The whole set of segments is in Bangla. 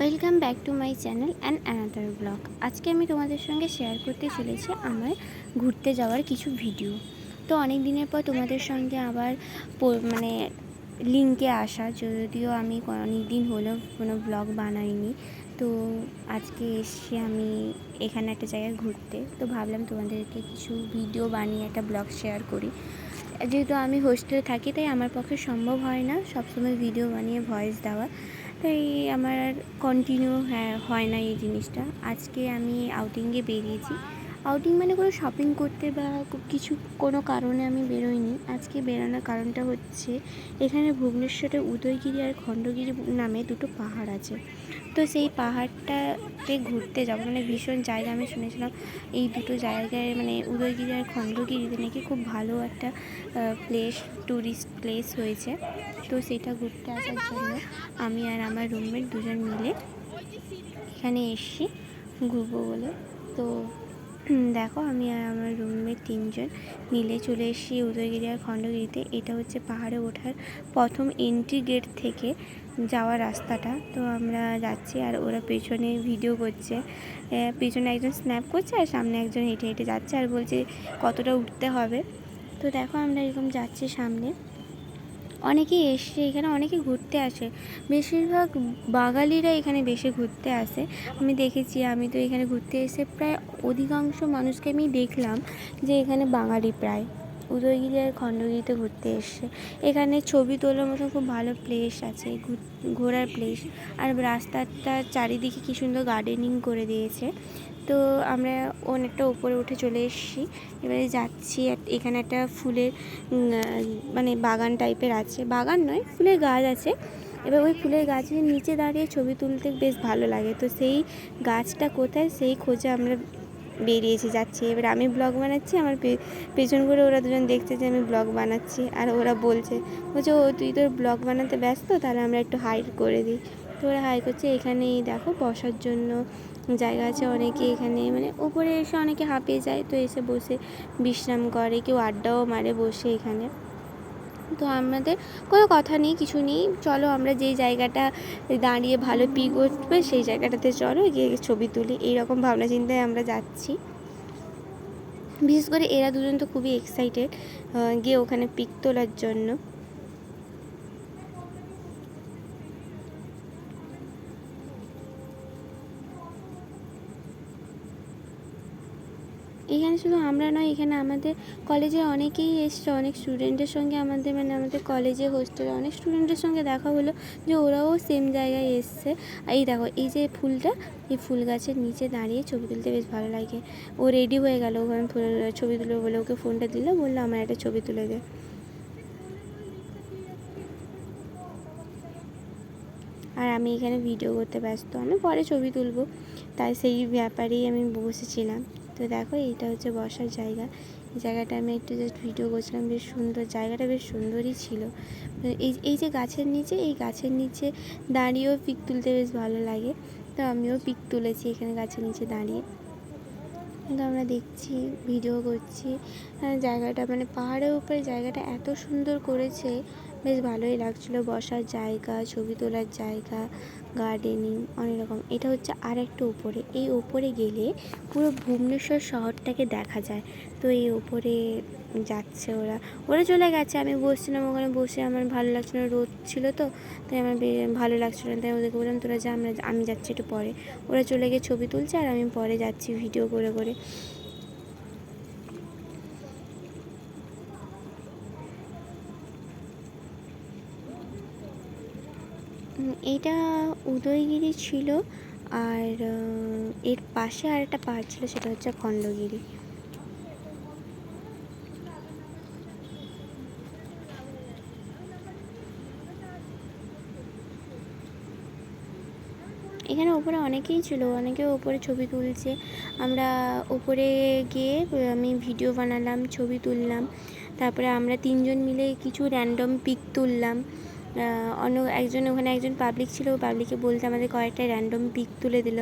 Welcome back to my channel and another blog. আজকে আমি তোমাদের সঙ্গে শেয়ার করতে চলেছি আমার ঘুরতে যাওয়ার কিছু ভিডিও। তো অনেক দিনের পর তোমাদের সঙ্গে আবার মানে লিঙ্কে আসা, যদিও আমি অনেক দিন হলো কোনো ব্লগ বানাইনি। তো আজকে এসে আমি এখানে একটা জায়গায় ঘুরতে, তো ভাবলাম তোমাদেরকে কিছু ভিডিও বানিয়ে একটা ব্লগ শেয়ার করি। যেহেতু আমি হোস্টেলে থাকি, তাই আমার পক্ষে সম্ভব হয় না সবসময় ভিডিও বানিয়ে ভয়েস দেওয়া, তাই আমার কন্টিনিউ হয় না এই জিনিসটা। আজকে আমি আউটিংয়ে বেরিয়েছি। আউটিং মানে কোনো শপিং করতে বা কিছু কোনো কারণে আমি বেরোইনি। আজকে বেরোনোর কারণটা হচ্ছে, এখানে ভুবনেশ্বরে উদয়গিরি আর খণ্ডগিরি নামে দুটো পাহাড় আছে। তো সেই পাহাড়টাতে ঘুরতে যাবো, মানে ভীষণ জায়গা। আমি শুনেছিলাম এই দুটো জায়গায়, মানে উদয়গিরি আর খণ্ডগিরিতে নাকি খুব ভালো একটা ট্যুরিস্ট প্লেস হয়েছে। তো সেটা ঘুরতে আসার জন্য আমি আর আমার রুমমেট দুজন মিলে এখানে এসেছি ঘুরবো বলে। তো দেখো, আমি আর আমার রুমমেট তিনজন মিলে চলে এসেছি উদয়গিরি আর খণ্ডগিরিতে। এটা হচ্ছে পাহাড়ে ওঠার প্রথম এন্ট্রি গেট থেকে যাওয়ার রাস্তাটা। তো আমরা যাচ্ছি আর ওরা পেছনে ভিডিও করছে, পেছনে একজন স্ন্যাপ করছে আর সামনে একজন হেঁটে হেঁটে যাচ্ছে আর বলছে কতটা উঠতে হবে। তো দেখো, আমরা এরকম যাচ্ছি সামনে। অনেকেই এসছে এখানে, অনেকে ঘুরতে আসে, বেশিরভাগ বাঙালিরা এখানে বেশি ঘুরতে আসে। আমি দেখেছি, আমি তো এখানে ঘুরতে এসে প্রায় অধিকাংশ মানুষকে আমি দেখলাম যে এখানে বাঙালি প্রায় উদয়গিরি আর খণ্ডগিরিতে ঘুরতে এসছে। এখানে ছবি তোলার মতো খুব ভালো প্লেস আছে, ঘোরার প্লেস। আর রাস্তাটার চারিদিকে কী সুন্দর গার্ডেনিং করে দিয়েছে। তো আমরা অনেকটা উপরে উঠে চলে এসেছি, এবারে যাচ্ছি। এখানে একটা ফুলের মানে বাগান টাইপের আছে, বাগান নয়, ফুলের গাছ আছে। এবার ওই ফুলের গাছের নিচে দাঁড়িয়ে ছবি তুলতে বেশ ভালো লাগে। তো সেই গাছটা কোথায় সেই খোঁজে আমরা যাচ্ছি। এবার আমি ব্লগ বানাচ্ছি, আমার পেছন করে ওরা দুজন দেখছে যে আমি ব্লগ বানাচ্ছি, আর ওরা বলছে ও তুই তোর ব্লগ বানাতে ব্যস্ত, তাহলে আমরা একটু হাইড করে দিই। তো ওরা হাই করছে। এখানেই দেখো বসার জন্য জায়গা আছে। অনেকে এখানে মানে উপরে এসে অনেকে হাঁপিয়ে যায়, তো এসে বসে বিশ্রাম করে, কেউ আড্ডাও মারে বসে এখানে। তো আমাদের কোনো কথা নেই, কিছু নেই, চলো আমরা যেই জায়গাটা দাঁড়িয়ে ভালো পিক উঠবে সেই জায়গাটাতে চলো গিয়ে ছবি তুলি, এইরকম ভাবনা চিন্তায় আমরা যাচ্ছি। বিশেষ করে এরা দুজন তো খুবই এক্সাইটেড গিয়ে ওখানে পিক তোলার জন্য। এখানে শুধু আমরা নয়, এখানে আমাদের কলেজে অনেকেই এসছে, অনেক স্টুডেন্টের সঙ্গে আমাদের আমাদের কলেজে হোস্টেলে অনেক স্টুডেন্টের সঙ্গে দেখা হলো যে ওরাও সেম জায়গায় এসছে। এই দেখো, এই যে ফুলটা, এই ফুল গাছের নিচে দাঁড়িয়ে ছবি তুলতে বেশ ভালো লাগে। ও রেডি হয়ে গেল ওখানে ছবি তুলবে বলে, ওকে ফোনটা দিল, বললো আমার একটা ছবি তুলে দে। আর আমি এখানে ভিডিও করতে ব্যস্ত, আমি পরে ছবি তুলবো, তাই সেই ব্যাপারেই আমি বসেছিলাম। তো দেখো, এইটা হচ্ছে বসার জায়গা। এই জায়গাটা আমি একটু জাস্ট ভিডিও করছিলাম, বেশ সুন্দর জায়গাটা, বেশ সুন্দরই ছিল। এই যে গাছের নিচে, এই গাছের নিচে দাঁড়িয়েও পিক তুলতে বেশ ভালো লাগে। তো আমিও পিক তুলেছি এখানে গাছের নিচে দাঁড়িয়ে। কিন্তু আমরা দেখছি, ভিডিও করছি। জায়গাটা মানে পাহাড়ের উপরে জায়গাটা এত সুন্দর করেছে, বেশ ভালোই লাগছিলো। বসার জায়গা, ছবি তোলার জায়গা, গার্ডেনিং, অনেক রকম। এটা হচ্ছে আর একটু উপরে, এই উপরে গেলে পুরো ভুবনেশ্বর শহরটাকে দেখা যায়। তো এই উপরে যাচ্ছে ওরা, চলে গেছে। আমি বসছিলাম ওখানে, বসে আমার ভালো লাগছিল না, রোদ ছিল তো, তাই আমার ভালো লাগছিল না, তাই ওদেরকে বললাম তোরা যা, আমি যাচ্ছি একটু পরে। ওরা চলে গিয়ে ছবি তুলছে আর আমি পরে যাচ্ছি ভিডিও করে করে। এইটা উদয়গিরি ছিল, আর এর পাশে আর একটা পাহাড় ছিল, সেটা হচ্ছে খণ্ডগিরি। এখানে ওপরে অনেকেই ছিল, অনেকে ওপরে ছবি তুলছে। আমরা ওপরে গিয়ে আমি ভিডিও বানালাম, ছবি তুললাম। তারপরে আমরা তিনজন মিলে কিছু র্যান্ডম পিক তুললাম। অন্য একজন, ওখানে একজন পাবলিক ছিল, পাবলিকে বলতে আমাদের কয়েকটা র্যান্ডম পিক তুলে দিল।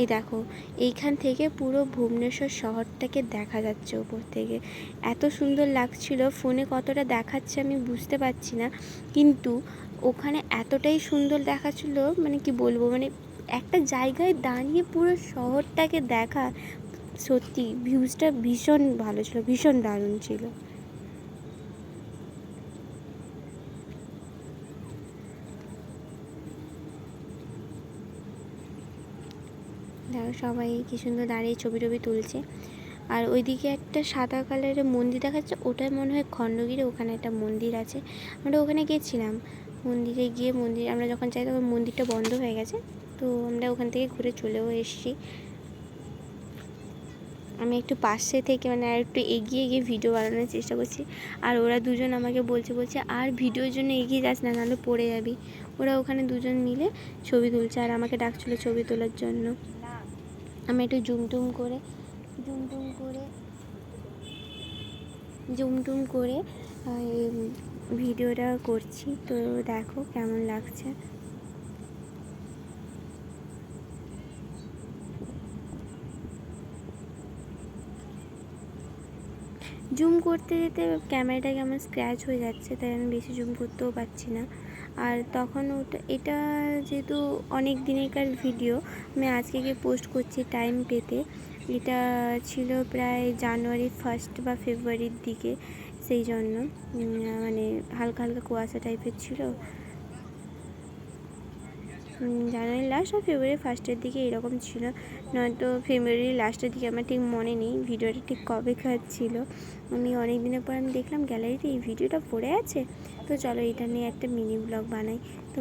এই দেখো, এইখান থেকে পুরো ভুবনেশ্বর শহরটাকে দেখা যাচ্ছে ওপর থেকে, এত সুন্দর লাগছিল। ফোনে কতটা দেখাচ্ছে আমি বুঝতে পারছি না, কিন্তু ওখানে এতটাই সুন্দর দেখাচ্ছিল, মানে কি বলবো, মানে একটা জায়গায় দাঁড়িয়ে পুরো শহরটাকে দেখা, সত্যি ভিউজটা ভীষণ ভালো ছিল, ভীষণ দারুণ ছিল। দেখো সবাই কি সুন্দর দাঁড়িয়ে ছবি টবি তুলছে। আর ওইদিকে একটা সাদা কালারের মন্দির দেখাচ্ছে, ওটাই মনে হয় খণ্ডগিরি, ওখানে একটা মন্দির আছে। আমরা ওখানে গেছিলাম, মন্দিরে গিয়ে আমরা যখন যাই তখন মন্দিরটা বন্ধ হয়ে গেছে, তো আমরা ওখান থেকে ঘুরে চলেও এসেছি। আমি একটু পাশে থেকে মানে আর একটু এগিয়ে গিয়ে ভিডিও বানানোর চেষ্টা করছি, আর ওরা দুজন আমাকে বলছে আর ভিডিওর জন্য এগিয়ে যাস না, নাহলে পড়ে যাবি। ওরা ওখানে দুজন মিলে ছবি তুলছে আর আমাকে ডাকছিলো ছবি তোলার জন্য। আমি একটু জুম টুম করে ভিডিওটা করছি, তো দেখো কেমন লাগছে। জুম করতে যেতে ক্যামেরাটা কেমন স্ক্র্যাচ হয়ে যাচ্ছে, তাই আমি বেশি জুম করতেও পারছি না। আর তখন এটা যেহেতু অনেক দিনেরকার ভিডিও, আমি আজকে গিয়ে পোস্ট করছি টাইম পেতে। এটা ছিল প্রায় জানুয়ারি 1 বা ফেব্রুয়ারির দিকে, সেই জন্য মানে হালকা হালকা কুয়াশা টাইপের ছিল। জানুয়ারি লাস্ট আর ফেব্রুয়ারি 1 দিকে এরকম ছিল, নয়তো ফেব্রুয়ারি লাস্টের দিকে, আমার ঠিক মনে নেই ভিডিওটা ঠিক কবেকার ছিল। আমি অনেক দিনের পর আমি দেখলাম গ্যালারিতে এই ভিডিওটা পড়ে আছে, তো চলো এটা নিয়ে একটা মিনি ব্লগ বানাই। তো